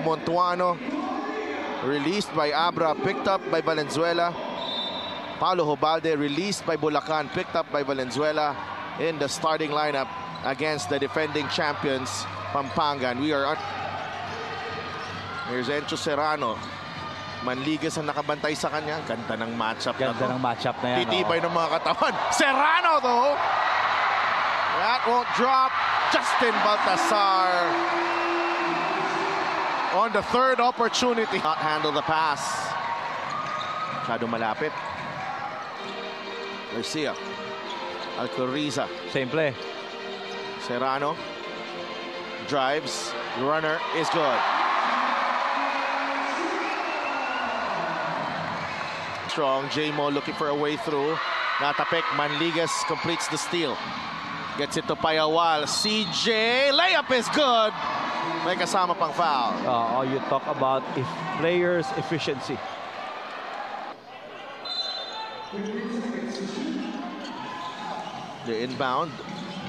Montuano. Released by Abra, picked up by Valenzuela. Paulo Jobalde released by Bulacan, picked up by Valenzuela in the starting lineup against the defending champions, Pampanga. And we are on. Here's Encho Serrano. Manligas ang nakabantay sa kanya. Ganda ng matchup na to. Ganda ng matchup na yan. Titibay ng mga katawan. Serrano though. That won't drop. Justin Baltasar on the third opportunity. Not handle the pass. Masyado malapit. Garcia. Alcoriza. Same play. Serrano. Drives. Runner is good. Strong. J-Mo looking for a way through. Natapik. Manligas completes the steal. Gets it to Payawal. CJ. Layup is good. May kasama pang foul. You talk about players' efficiency. The inbound.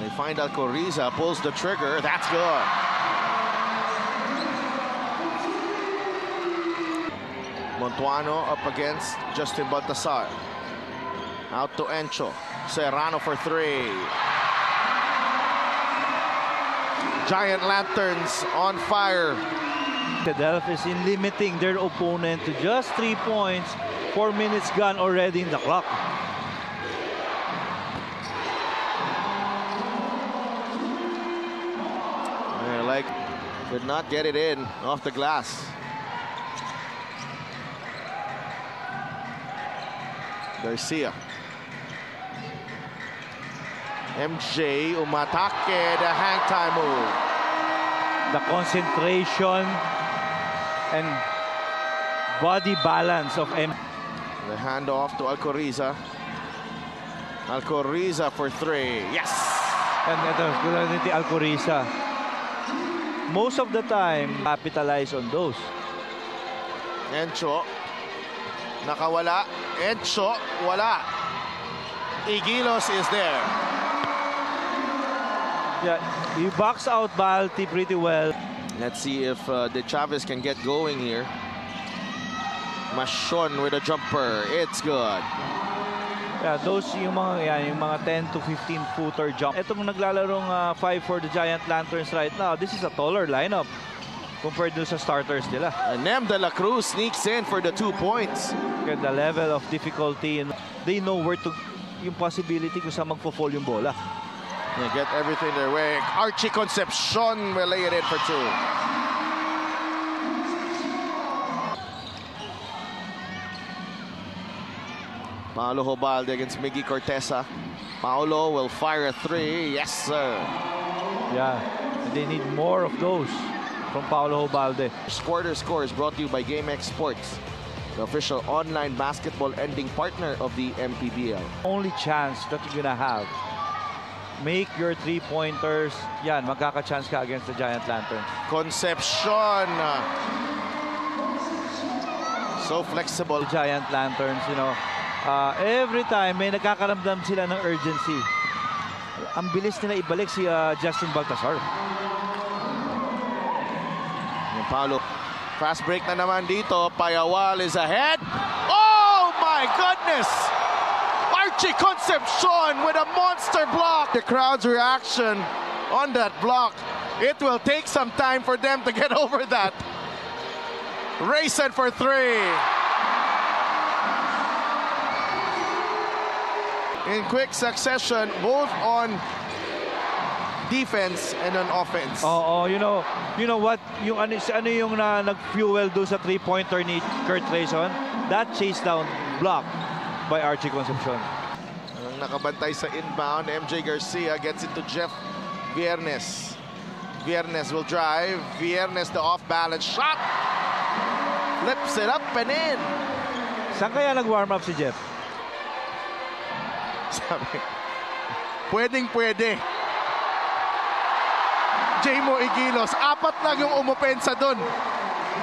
They find Alcoriza. Pulls the trigger. That's good. Montuano up against Justin Baltasar. Out to Encho. Serrano for three. Giant Lanterns on fire. Philadelphia is in limiting their opponent to just 3 points. 4 minutes gone already in the clock. Could not get it in off the glass. Garcia. MJ umatake, the hang time move. The concentration and body balance of M. The handoff to Alcoriza. Alcoriza for three. Yes! And ito, good Alcoriza. Most of the time, capitalize on those. Encho. Nakawala. Encho, wala. Igilos is there. Yeah, he backs out Balti pretty well. Let's see if De Chavez can get going here. Mashon with a jumper. It's good. Yeah, those yung mga 10 to 15 footer jump. Itong naglalarong 5 for the Giant Lanterns right now. This is a taller lineup compared to sa starters nila. And Nem de la Cruz sneaks in for the 2 points. The level of difficulty, and they know where to, yung possibility kung saan magpo-fall yung bola. They get everything their way. Archie Concepcion will lay it in for two. Paulo Jobalde against Miggy Cortesa. Paulo will fire a three. Yes, sir. Yeah, they need more of those from Paulo Jobalde. Quarter Score is brought to you by GameX Sports, the official online basketball ending partner of the MPBL. Only chance that you're gonna have. Make your three-pointers. Yan, magkaka-chance ka against the Giant Lanterns. Concepcion. So flexible. The Giant Lanterns, you know, every time may nakakaramdam sila ng urgency. Ang bilis nila ibalik si Justin Baltasar. Yung Paulo. Fast break na naman dito. Payawal is ahead. Oh my goodness! Archie Concepcion with a monster block. The crowd's reaction on that block. It will take some time for them to get over that. Racing for three. In quick succession, both on defense and on offense. You know what? Yung ano yung nag-fuel do sa three-pointer ni Kurt Rayson? That chase down block by Archie Concepcion. Ang nakabantay sa inbound, MJ Garcia gets it to Jeff Viernes. Viernes will drive. Viernes the off-balance shot. Flips it up and in. Saan kaya nag-warm up si Jeff? Sabi, pwedeng-pwede. J-Mo Igilos, 4 lang yung umupensa doon.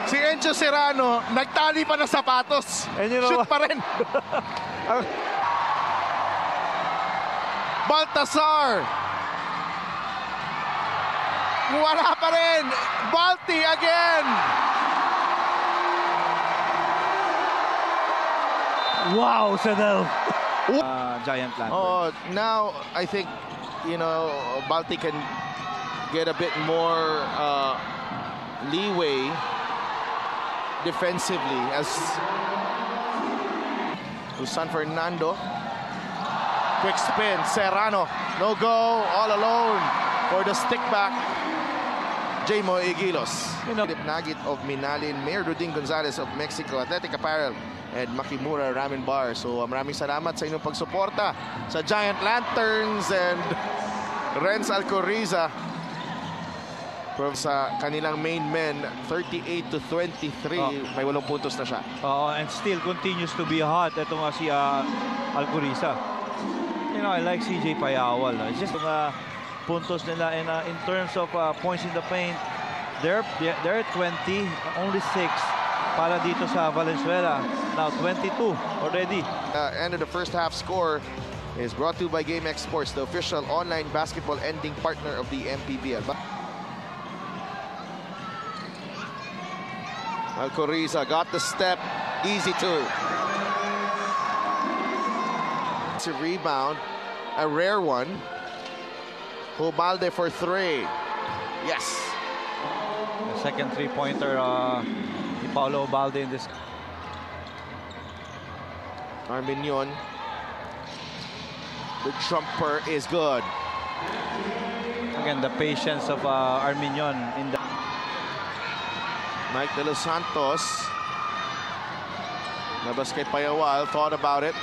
Si Encho Serrano, nagtali pa ng sapatos. Shoot pa rin. Baltasar. Wala pa rin. Balti again. Wow, Sanel. Giant Lantern. Oh, now I think, you know, Balti can get a bit more leeway defensively as to San Fernando. Quick spin, Serrano, no go, all alone for the stick back. Jaymo Igilos. You know, Nagit of Minalin, Mayor Rudin Gonzalez of Mexico, Athletic Apparel, and Makimura Ramen Bar. So maraming salamat sa inyong pagsuporta sa Giant Lanterns and Renz Alcoriza sa kanilang main men, 38-23. May 8 puntos na siya. and still continues to be hot. Ito nga si Alcoriza. You know, I like CJ Payawal. It's just puntos nila in terms of points in the paint. They're 20, only 6 para dito sa Valenzuela. Now 22 already. End of the first half score is brought to you by GameX Sports, the official online basketball ending partner of the MPBL. Alcoriza got the step, easy two. It's a rebound, a rare one. Hubalde for 3. Yes. The second three-pointer ni Paulo Hubalde in this. Arminion. The jumper is good. Again, the patience of Arminion in the. Mike De Los Santos. Labas kay Payawal, thought about it.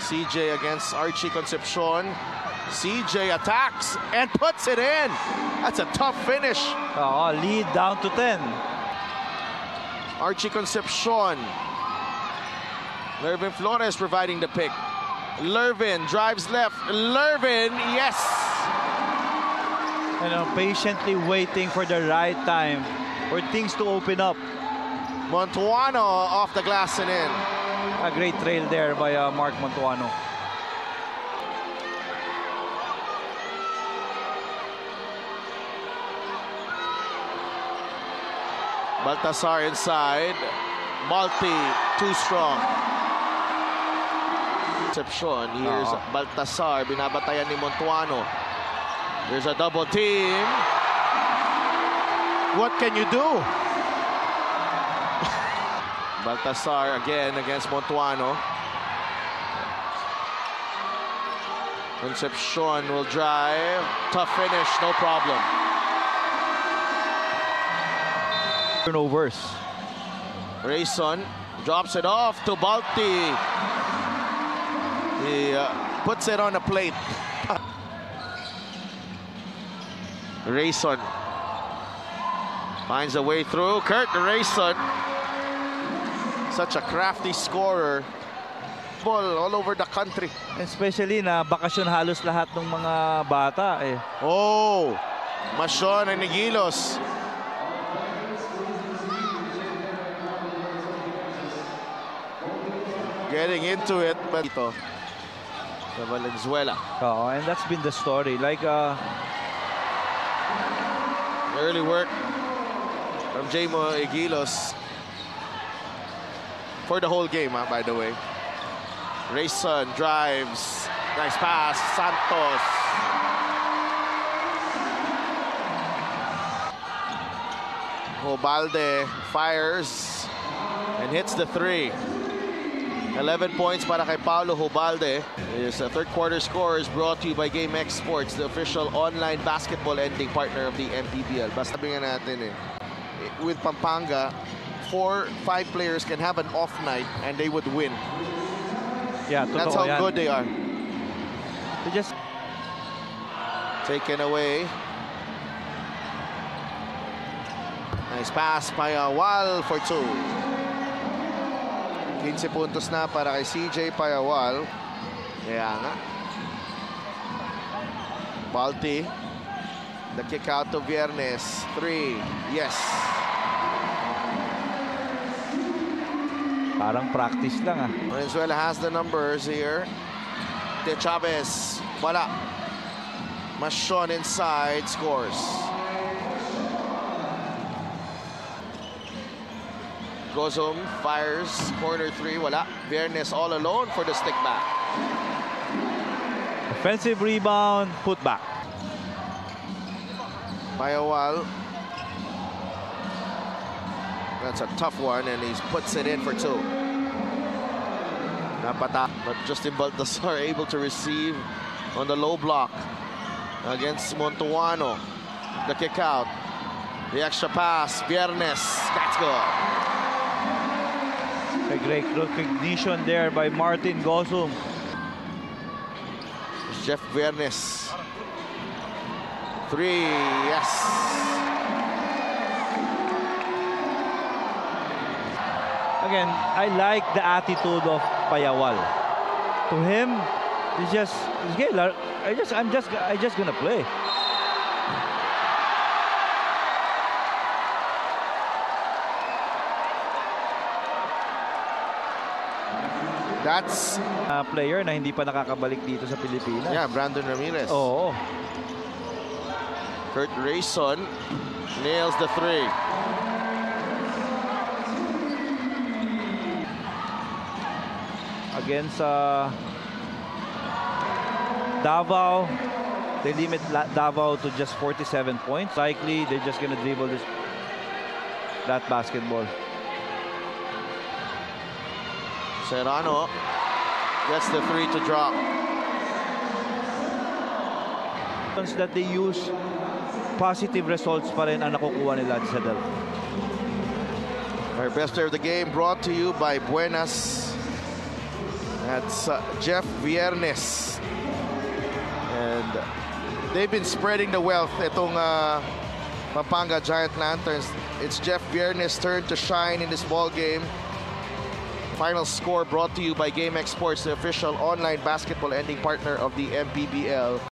CJ against Archie Concepcion. CJ attacks and puts it in. That's a tough finish. Lead down to 10. Archie Concepcion. Lervin Flores providing the pick. Lervin drives left. Lervin, yes. You know, patiently waiting for the right time for things to open up. Montuano off the glass and in. A great trail there by Mark Montuano. Baltasar inside. Balti too strong. Concepcion. Here's Baltasar. Binabatayan ni Montuano. There's a double team. What can you do? Baltasar again against Montuano. Concepcion will drive. Tough finish, no problem. Turnovers. Rayson drops it off to Balti. He puts it on a plate. Rayson finds a way through. Kurt Rayson, such a crafty scorer. Ball all over the country. Especially na bakasyon halos lahat ng mga bata eh. Oh, Macion and Igilos. Getting into it, but ito sa Valenzuela. And that's been the story. Like early work from Jaymo Igilos for the whole game, by the way. Rayson drives. Nice pass. Santos. Hubalde fires and hits the 3. 11 points para kay Paulo Hubalde. His third quarter score is brought to you by GameX Sports, the official online basketball ending partner of the MPBL. Basta sabi nga natin with Pampanga, 4-5 players can have an off night and they would win. Yeah, that's how good they are. They just taken away. Nice pass by Payawal for 2. 15 puntos na para kay CJ Payawal. Kaya nga. Balti. The kick out to Viernes. 3. Yes. parang practice lang Valenzuela has the numbers here. De Chavez. Wala. Macion inside. Scores. Gozum fires corner three. Wala. Viernes all alone for the stick back. Offensive rebound, put back. Payawal. That's a tough one, and he puts it in for two. Napata, but Justin Baltasar able to receive on the low block against Montuano. The kick out. The extra pass. Viernes. That's good. A great recognition there by Martin Gozum. Jeff Viernes. Three. Yes. Again, I like the attitude of Payawal. To him, it's just, I'm just gonna play. That's Player na hindi pa nakakabalik dito sa Pilipinas. yeah, Brandon Ramirez. Oo. Kurt Rayson nails the three. Against Davao, they limit Davao to just 47 points. Likely, they're just gonna dribble that basketball. Serrano gets the three to drop. That they use, positive results pa rin ang nakukuha nila sa Delta. Our best player of the game brought to you by Buenas. That's Jeff Viernes. And they've been spreading the wealth. Itong Pampanga Giant Lanterns. It's Jeff Viernes' turn to shine in this ball game. Final score brought to you by GameX Sports, the official online basketball ending partner of the MPBL.